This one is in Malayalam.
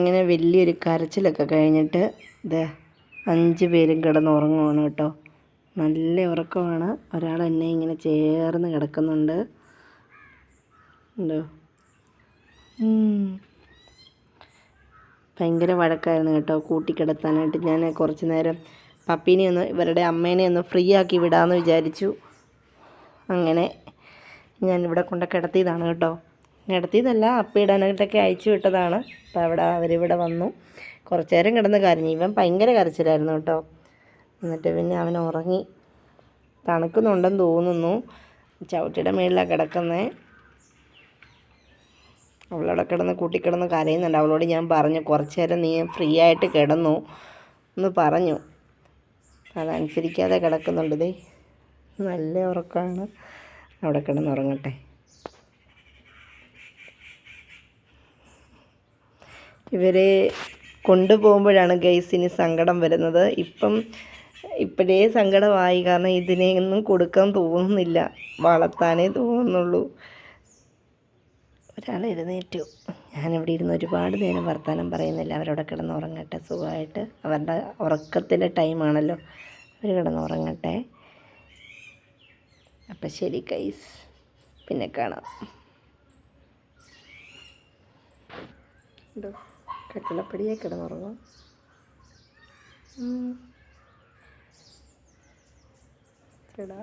അങ്ങനെ വലിയൊരു കരച്ചിലൊക്കെ കഴിഞ്ഞിട്ട് ഇത് 5 പേരും കിടന്നുറങ്ങുവാണ് കേട്ടോ. നല്ല ഉറക്കമാണ്. ഒരാൾ എന്നെ ഇങ്ങനെ ചേർന്ന് കിടക്കുന്നുണ്ട്. ഉണ്ടോ? ഭയങ്കര വഴക്കായിരുന്നു കേട്ടോ കൂട്ടിക്കിടത്താനായിട്ട്. ഞാൻ കുറച്ച് നേരം പപ്പീനെ ഒന്ന് ഇവരുടെ അമ്മേനെ ഒന്ന് ഫ്രീ ആക്കി വിടാമെന്ന് വിചാരിച്ചു. അങ്ങനെ ഞാനിവിടെ കൊണ്ട് കിടത്തിയതാണ് കേട്ടോ. കിടത്തിയതല്ല, അപ്പിടാനായിട്ടൊക്കെ അയച്ചു വിട്ടതാണ്. അപ്പോൾ അവരിവിടെ വന്നു കുറച്ച് നേരം കിടന്ന് കരഞ്ഞു. ഇവൻ ഭയങ്കര കരച്ചിലായിരുന്നു കേട്ടോ. എന്നിട്ട് പിന്നെ അവൻ ഉറങ്ങി. തണുക്കുന്നുണ്ടെന്ന് തോന്നുന്നു. ചവിട്ടിയുടെ മേളിലാണ് കിടക്കുന്നത്. അവളവിടെ കിടന്ന് കൂട്ടിക്കിടന്ന് കരയുന്നുണ്ട്. അവളോട് ഞാൻ പറഞ്ഞു കുറച്ച് നേരം നീ ഫ്രീ ആയിട്ട് കിടന്നു എന്ന് പറഞ്ഞു. അതനുസരിക്കാതെ കിടക്കുന്നുണ്ട്. ദേ നല്ല ഉറക്കമാണ്. അവിടെ കിടന്നുറങ്ങട്ടെ. ഇവരെ കൊണ്ടുപോകുമ്പോഴാണ് ഗൈസിന് സങ്കടം വരുന്നത്. ഇപ്പോഴേ സങ്കടമായി. കാരണം ഇതിനെയൊന്നും കൊടുക്കാൻ തോന്നുന്നില്ല, വളർത്താനേ തോന്നുന്നുള്ളൂ. ഒരാൾ എഴുന്നേറ്റു. ഞാനിവിടെ ഇരുന്ന് ഒരുപാട് നേരം വർത്തമാനം പറയുന്നില്ല. അവരവിടെ കിടന്നുറങ്ങട്ടെ സുഖമായിട്ട്. അവരുടെ ഉറക്കത്തിൻ്റെ ടൈമാണല്ലോ. അവർ കിടന്നുറങ്ങട്ടെ. അപ്പം ശരി ഗൈസ്, പിന്നെ കാണാം. കട്ടിളപ്പടിയെ കിടന്നുറങ്ങും. ചേടാ